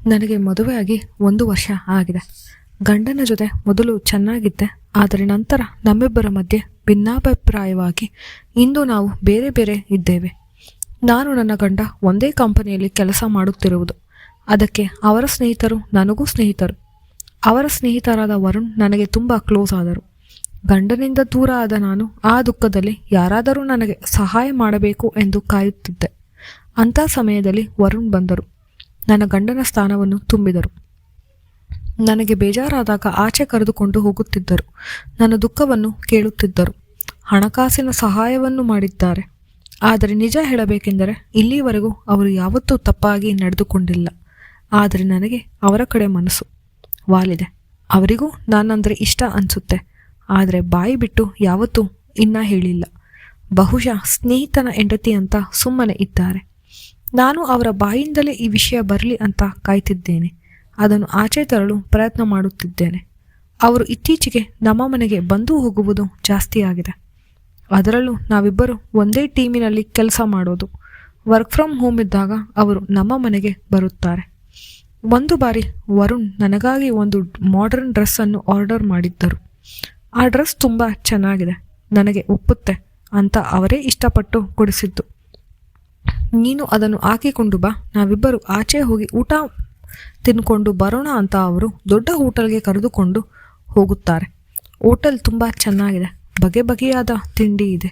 ನನಗೆ ಮದುವೆಯಾಗಿ 1 ವರ್ಷ ಆಗಿದೆ. ಗಂಡನ ಜೊತೆ ಮೊದಲು ಚೆನ್ನಾಗಿದ್ದೆ. ಆದರೆ ನಂತರ ನಮ್ಮಿಬ್ಬರ ಮಧ್ಯೆ ಭಿನ್ನಾಭಿಪ್ರಾಯವಾಗಿ ಇಂದು ನಾವು ಬೇರೆ ಬೇರೆ ಇದ್ದೇವೆ. ನಾನು ನನ್ನ ಗಂಡ ಒಂದೇ ಕಂಪನಿಯಲ್ಲಿ ಕೆಲಸ ಮಾಡುತ್ತಿರುವುದು. ಅದಕ್ಕೆ ಅವರ ಸ್ನೇಹಿತರು ನನಗೂ ಸ್ನೇಹಿತರು. ಅವರ ಸ್ನೇಹಿತರಾದ ವರುಣ್ ನನಗೆ ತುಂಬ ಕ್ಲೋಸ್ ಆದರು. ಗಂಡನಿಂದ ದೂರ ಆದ ನಾನು ಆ ದುಃಖದಲ್ಲಿ ಯಾರಾದರೂ ನನಗೆ ಸಹಾಯ ಮಾಡಬೇಕು ಎಂದು ಕಾಯುತ್ತಿದ್ದೆ. ಅಂಥ ಸಮಯದಲ್ಲಿ ವರುಣ್ ಬಂದರು. ನನ್ನ ಗಂಡನ ಸ್ಥಾನವನ್ನು ತುಂಬಿದರು. ನನಗೆ ಬೇಜಾರಾದಾಗ ಆಚೆ ಕರೆದುಕೊಂಡು ಹೋಗುತ್ತಿದ್ದರು. ನನ್ನ ದುಃಖವನ್ನು ಕೇಳುತ್ತಿದ್ದರು. ಹಣಕಾಸಿನ ಸಹಾಯವನ್ನು ಮಾಡಿದ್ದಾರೆ. ಆದರೆ ನಿಜ ಹೇಳಬೇಕೆಂದರೆ ಇಲ್ಲಿವರೆಗೂ ಅವರು ಯಾವತ್ತೂ ತಪ್ಪಾಗಿ ನಡೆದುಕೊಂಡಿಲ್ಲ. ಆದರೆ ನನಗೆ ಅವರ ಕಡೆ ಮನಸ್ಸು ವಾಲಿದೆ. ಅವರಿಗೂ ನಾನಂದರೆ ಇಷ್ಟ ಅನಿಸುತ್ತೆ. ಆದರೆ ಬಾಯಿ ಬಿಟ್ಟು ಯಾವತ್ತೂ ಇನ್ನೂ ಹೇಳಿಲ್ಲ. ಬಹುಶಃ ಸ್ನೇಹಿತನ ಹೆಂಡತಿ ಅಂತ ಸುಮ್ಮನೆ ಇದ್ದಾರೆ. ನಾನು ಅವರ ಬಾಯಿಂದಲೇ ಈ ವಿಷಯ ಬರಲಿ ಅಂತ ಕಾಯ್ತಿದ್ದೇನೆ. ಅದನ್ನು ಆಚೆ ತರಲು ಪ್ರಯತ್ನ ಮಾಡುತ್ತಿದ್ದೇನೆ. ಅವರು ಇತ್ತೀಚೆಗೆ ನಮ್ಮ ಮನೆಗೆ ಬಂದು ಹೋಗುವುದು ಜಾಸ್ತಿ ಆಗಿದೆ. ಅದರಲ್ಲೂ ನಾವಿಬ್ಬರು ಒಂದೇ ಟೀಮಿನಲ್ಲಿ ಕೆಲಸ ಮಾಡೋದು. ವರ್ಕ್ ಫ್ರಮ್ ಹೋಮ್ ಇದ್ದಾಗ ಅವರು ನಮ್ಮ ಮನೆಗೆ ಬರುತ್ತಾರೆ. ಒಂದು ಬಾರಿ ವರುಣ್ ನನಗಾಗಿ ಒಂದು ಮಾಡರ್ನ್ ಡ್ರೆಸ್ಸನ್ನು ಆರ್ಡರ್ ಮಾಡಿದ್ದರು. ಆ ಡ್ರೆಸ್ ತುಂಬ ಚೆನ್ನಾಗಿದೆ, ನನಗೆ ಒಪ್ಪುತ್ತೆ ಅಂತ ಅವರೇ ಇಷ್ಟಪಟ್ಟು ಕೊಡಿಸಿದ್ದು. ನೀನು ಅದನ್ನು ಹಾಕಿಕೊಂಡು ಬಾ, ನಾವಿಬ್ಬರು ಆಚೆ ಹೋಗಿ ಊಟ ತಿನ್ಕೊಂಡು ಬರೋಣ ಅಂತ ಅವರು ದೊಡ್ಡ ಹೋಟೆಲ್ಗೆ ಕರೆದುಕೊಂಡು ಹೋಗುತ್ತಾರೆ. ಹೋಟೆಲ್ ತುಂಬ ಚೆನ್ನಾಗಿದೆ. ಬಗೆ ಬಗೆಯಾದ ತಿಂಡಿ ಇದೆ.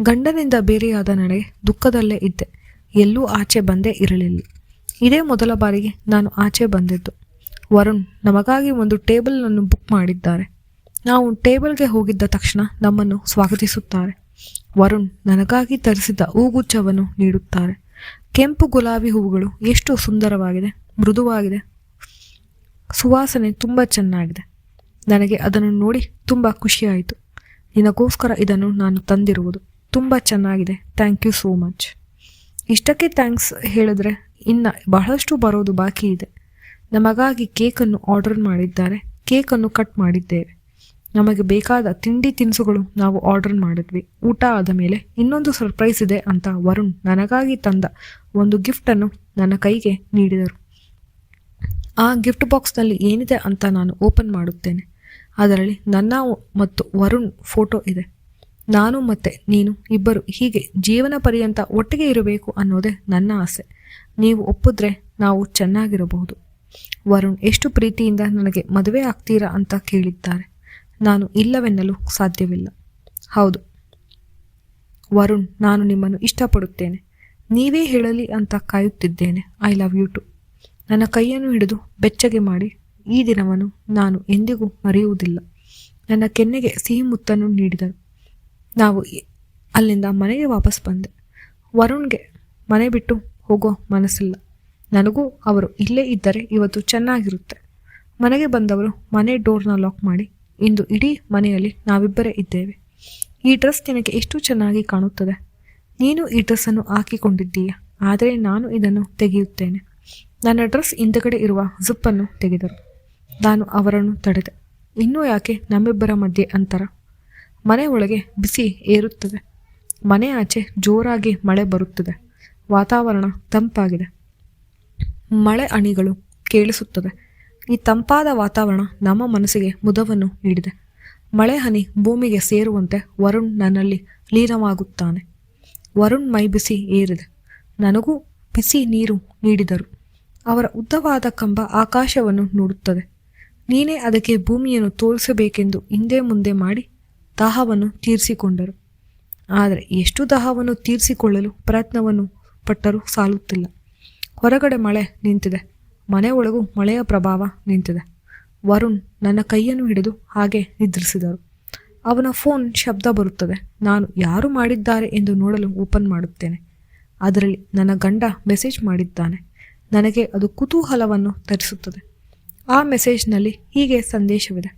ಗಂಡನಿಂದ ಬೇರೆಯಾದ ನನಗೆ ದುಃಖದಲ್ಲೇ ಇದ್ದೆ. ಎಲ್ಲೂ ಆಚೆ ಬಂದೇ ಇರಲಿಲ್ಲ. ಇದೇ ಮೊದಲ ಬಾರಿಗೆ ನಾನು ಆಚೆ ಬಂದಿದ್ದು. ವರುಣ್ ನಮಗಾಗಿ ಒಂದು ಟೇಬಲನ್ನು ಬುಕ್ ಮಾಡಿದ್ದಾರೆ. ನಾವು ಟೇಬಲ್ಗೆ ಹೋಗಿದ್ದ ತಕ್ಷಣ ನಮ್ಮನ್ನು ಸ್ವಾಗತಿಸುತ್ತಾರೆ. ವರುಣ್ ನನಗಾಗಿ ತರಿಸಿದ್ದ ಹೂಗುಚ್ಛವನ್ನು ನೀಡುತ್ತಾರೆ. ಕೆಂಪು ಗುಲಾಬಿ ಹೂವುಗಳು ಎಷ್ಟು ಸುಂದರವಾಗಿದೆ, ಮೃದುವಾಗಿದೆ, ಸುವಾಸನೆ ತುಂಬ ಚೆನ್ನಾಗಿದೆ. ನನಗೆ ಅದನ್ನು ನೋಡಿ ತುಂಬ ಖುಷಿಯಾಯಿತು. ನಿನಗೋಸ್ಕರ ಇದನ್ನು ನಾನು ತಂದಿರುವುದು ತುಂಬ ಚೆನ್ನಾಗಿದೆ, ಥ್ಯಾಂಕ್ ಯು ಸೋ ಮಚ್. ಇಷ್ಟಕ್ಕೆ ಥ್ಯಾಂಕ್ಸ್ ಹೇಳಿದ್ರೆ ಇನ್ನು ಬಹಳಷ್ಟು ಬರೋದು ಬಾಕಿ ಇದೆ. ನಮಗಾಗಿ ಕೇಕನ್ನು ಆರ್ಡರ್ ಮಾಡಿದ್ದಾರೆ. ಕೇಕನ್ನು ಕಟ್ ಮಾಡಿದ್ದೇವೆ. ನಮಗೆ ಬೇಕಾದ ತಿಂಡಿ ತಿನಿಸುಗಳು ನಾವು ಆರ್ಡರ್ ಮಾಡಿದ್ವಿ. ಊಟ ಆದ ಮೇಲೆ ಇನ್ನೊಂದು ಸರ್ಪ್ರೈಸ್ ಇದೆ ಅಂತ ವರುಣ್ ನನಗಾಗಿ ತಂದ ಒಂದು ಗಿಫ್ಟನ್ನು ನನ್ನ ಕೈಗೆ ನೀಡಿದರು. ಆ ಗಿಫ್ಟ್ ಬಾಕ್ಸ್ನಲ್ಲಿ ಏನಿದೆ ಅಂತ ನಾನು ಓಪನ್ ಮಾಡುತ್ತೇನೆ. ಅದರಲ್ಲಿ ನನ್ನ ಮತ್ತು ವರುಣ್ ಫೋಟೋ ಇದೆ. ನಾನು ಮತ್ತು ನೀನು ಇಬ್ಬರು ಹೀಗೆ ಜೀವನ ಪರ್ಯಂತ ಒಟ್ಟಿಗೆ ಇರಬೇಕು ಅನ್ನೋದೇ ನನ್ನ ಆಸೆ. ನೀವು ಒಪ್ಪಿದ್ರೆ ನಾವು ಚೆನ್ನಾಗಿರಬಹುದು. ವರುಣ್ ಎಷ್ಟು ಪ್ರೀತಿಯಿಂದ ನನಗೆ ಮದುವೆ ಆಗ್ತೀರಾ ಅಂತ ಕೇಳಿದ್ದಾರೆ. ನಾನು ಇಲ್ಲವೆನ್ನಲು ಸಾಧ್ಯವಿಲ್ಲ. ಹೌದು ವರುಣ್, ನಾನು ನಿಮ್ಮನ್ನು ಇಷ್ಟಪಡುತ್ತೇನೆ. ನೀವೇ ಹೇಳಲಿ ಅಂತ ಕಾಯುತ್ತಿದ್ದೇನೆ. I love you too. ನನ್ನ ಕೈಯನ್ನು ಹಿಡಿದು ಬೆಚ್ಚಗೆ ಮಾಡಿ ಈ ದಿನವನ್ನು ನಾನು ಎಂದಿಗೂ ಮರೆಯುವುದಿಲ್ಲ. ನನ್ನ ಕೆನ್ನೆಗೆ ಸಿಹಿ ಮುತ್ತನ್ನು ನೀಡಿದರು. ನಾವು ಅಲ್ಲಿಂದ ಮನೆಗೆ ವಾಪಸ್ ಬಂದೆ. ವರುಣ್ಗೆ ಮನೆ ಬಿಟ್ಟು ಹೋಗೋ ಮನಸ್ಸಿಲ್ಲ. ನನಗೂ ಅವರು ಇಲ್ಲೇ ಇದ್ದರೆ ಇವತ್ತು ಚೆನ್ನಾಗಿರುತ್ತೆ. ಮನೆಗೆ ಬಂದವರು ಮನೆ ಡೋರ್ನ ಲಾಕ್ ಮಾಡಿ, ಇಂದು ಇಡೀ ಮನೆಯಲ್ಲಿ ನಾವಿಬ್ಬರೇ ಇದ್ದೇವೆ. ಈ ಡ್ರೆಸ್ ನಿನಗೆ ಎಷ್ಟು ಚೆನ್ನಾಗಿ ಕಾಣುತ್ತದೆ. ನೀನು ಈ ಡ್ರೆಸ್ಸನ್ನು ಹಾಕಿಕೊಂಡಿದ್ದೀಯ, ಆದರೆ ನಾನು ಇದನ್ನು ತೆಗೆಯುತ್ತೇನೆ. ನನ್ನ ಡ್ರೆಸ್ ಹಿಂದಗಡೆ ಇರುವ ಜಿಪ್ಪನ್ನು ತೆಗೆದರು. ನಾನು ಅವರನ್ನು ತಡೆದೆ. ಇನ್ನೂ ಯಾಕೆ ನಮ್ಮಿಬ್ಬರ ಮಧ್ಯೆ ಅಂತರ? ಮನೆ ಒಳಗೆ ಬಿಸಿ ಏರುತ್ತದೆ. ಮನೆ ಆಚೆ ಜೋರಾಗಿ ಮಳೆ ಬರುತ್ತದೆ. ವಾತಾವರಣ ತಂಪಾಗಿದೆ. ಮಳೆ ಹನಿಗಳು ಕೇಳಿಸುತ್ತದೆ. ಈ ತಂಪಾದ ವಾತಾವರಣ ನಮ್ಮ ಮನಸ್ಸಿಗೆ ಮುದವನ್ನು ನೀಡಿದೆ. ಮಳೆ ಹನಿ ಭೂಮಿಗೆ ಸೇರುವಂತೆ ವರುಣ್ ನನ್ನಲ್ಲಿ ಲೀನವಾಗುತ್ತಾನೆ. ವರುಣ್ ಮೈ ಬಿಸಿ ಏರಿದೆ. ನನಗೂ ಬಿಸಿ ನೀರು ನೀಡಿದರು. ಅವರ ಉದ್ದವಾದ ಕಂಬ ಆಕಾಶವನ್ನು ನೋಡುತ್ತದೆ. ನೀನೇ ಅದಕ್ಕೆ ಭೂಮಿಯನ್ನು ತೋರಿಸಬೇಕೆಂದು ಹಿಂದೆ ಮುಂದೆ ಮಾಡಿ ದಾಹವನ್ನು ತೀರಿಸಿಕೊಂಡರು. ಆದರೆ ಎಷ್ಟು ದಾಹವನ್ನು ತೀರಿಸಿಕೊಳ್ಳಲು ಪ್ರಯತ್ನವನ್ನು ಪಟ್ಟರೂ ಸಾಲುತ್ತಿಲ್ಲ. ಹೊರಗಡೆ ಮಳೆ ನಿಂತಿದೆ. ಮನೆ ಒಳಗೂ ಮಳೆಯ ಪ್ರಭಾವ ನಿಂತಿದೆ. ವರುಣ್ ನನ್ನ ಕೈಯನ್ನು ಹಿಡಿದು ಹಾಗೆ ನಿದ್ರಿಸಿದರು. ಅವನ ಫೋನ್ ಶಬ್ದ ಬರುತ್ತದೆ. ನಾನು ಯಾರು ಮಾಡಿದ್ದಾರೆ ಎಂದು ನೋಡಲು ಓಪನ್ ಮಾಡುತ್ತೇನೆ. ಅದರಲ್ಲಿ ನನ್ನ ಗಂಡ ಮೆಸೇಜ್ ಮಾಡಿದ್ದಾನೆ. ನನಗೆ ಅದು ಕುತೂಹಲವನ್ನು ತರಿಸುತ್ತದೆ. ಆ ಮೆಸೇಜ್ನಲ್ಲಿ ಹೀಗೆ ಸಂದೇಶವಿದೆ: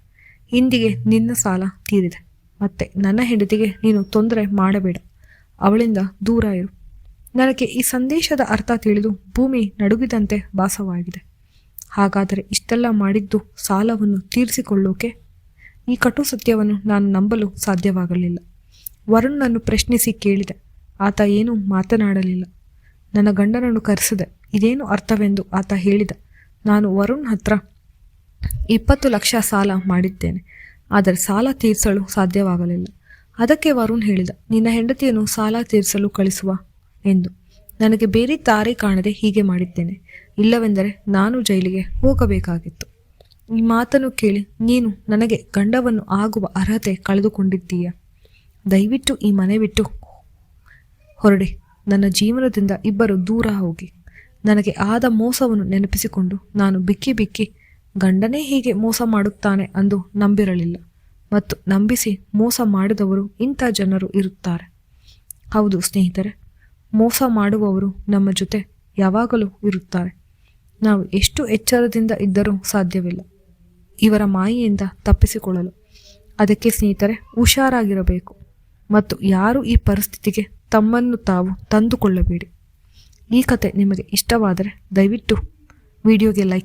ಇಂದಿಗೆ ನಿನ್ನ ಸಾಲ ತೀರಿದೆ. ಮತ್ತೆ ನನ್ನ ಹೆಂಡತಿಗೆ ನೀನು ತೊಂದರೆ ಮಾಡಬೇಡ. ಅವಳಿಂದ ದೂರ ಇರು. ನನಗೆ ಈ ಸಂದೇಶದ ಅರ್ಥ ತಿಳಿದು ಭೂಮಿ ನಡುಗಿದಂತೆ ಭಾಸವಾಗಿದೆ. ಹಾಗಾದರೆ ಇಷ್ಟೆಲ್ಲ ಮಾಡಿದ್ದು ಸಾಲವನ್ನು ತೀರಿಸಿಕೊಳ್ಳೋಕೆ? ಈ ಕಟು ಸತ್ಯವನ್ನು ನಾನು ನಂಬಲು ಸಾಧ್ಯವಾಗಲಿಲ್ಲ. ವರುಣನನ್ನು ಪ್ರಶ್ನಿಸಿ ಕೇಳಿದೆ. ಆತ ಏನೂ ಮಾತನಾಡಲಿಲ್ಲ. ನನ್ನ ಗಂಡನನ್ನು ಕರೆಸಿದೆ. ಇದೇನು ಅರ್ಥವೆಂದು ಆತ ಹೇಳಿದ. ನಾನು ವರುಣ್ ಹತ್ರ 20 ಲಕ್ಷ ಸಾಲ ಮಾಡಿದ್ದೇನೆ. ಆದರೆ ಸಾಲ ತೀರಿಸಲು ಸಾಧ್ಯವಾಗಲಿಲ್ಲ. ಅದಕ್ಕೆ ವರುಣ್ ಹೇಳಿದ, ನಿನ್ನ ಹೆಂಡತಿಯನ್ನು ಸಾಲ ತೀರಿಸಲು ಕಳಿಸುವ ಎಂದು. ನನಗೆ ಬೇರೆ ದಾರಿ ಕಾಣದೆ ಹೀಗೆ ಮಾಡಿದ್ದೇನೆ. ಇಲ್ಲವೆಂದರೆ ನಾನು ಜೈಲಿಗೆ ಹೋಗಬೇಕಾಗಿತ್ತು. ಈ ಮಾತನ್ನು ಕೇಳಿ ನೀನು ನನಗೆ ಗಂಡವನ್ನು ಆಗುವ ಅರ್ಹತೆ ಕಳೆದುಕೊಂಡಿದ್ದೀಯ. ದಯವಿಟ್ಟು ಈ ಮನೆ ಬಿಟ್ಟು ಹೊರಡಿ. ನನ್ನ ಜೀವನದಿಂದ ಇಬ್ಬರು ದೂರ ಹೋಗಿ. ನನಗೆ ಆದ ಮೋಸವನ್ನು ನೆನಪಿಸಿಕೊಂಡು ನಾನು ಬಿಕ್ಕಿ ಬಿಕ್ಕಿ ಗಂಡನೇ ಹೀಗೆ ಮೋಸ ಮಾಡುತ್ತಾನೆ ಅಂದು ನಂಬಿರಲಿಲ್ಲ. ಮತ್ತು ನಂಬಿಸಿ ಮೋಸ ಮಾಡಿದವರು ಇಂಥ ಜನರು ಇರುತ್ತಾರೆ. ಹೌದು ಸ್ನೇಹಿತರೆ, ಮೋಸ ಮಾಡುವವರು ನಮ್ಮ ಜೊತೆ ಯಾವಾಗಲೂ ಇರುತ್ತಾರೆ. ನಾವು ಎಷ್ಟು ಎಚ್ಚರದಿಂದ ಇದ್ದರೂ ಸಾಧ್ಯವಿಲ್ಲ ಇವರ ಮಾಯೆಯಿಂದ ತಪ್ಪಿಸಿಕೊಳ್ಳಲು. ಅದಕ್ಕೆ ಸ್ನೇಹಿತರೆ ಹುಷಾರಾಗಿರಬೇಕು ಮತ್ತು ಯಾರು ಈ ಪರಿಸ್ಥಿತಿಗೆ ತಮ್ಮನ್ನು ತಾವು ತಂದುಕೊಳ್ಳಬೇಡಿ. ಈ ಕತೆ ನಿಮಗೆ ಇಷ್ಟವಾದರೆ ದಯವಿಟ್ಟು ವಿಡಿಯೋಗೆ ಲೈಕ್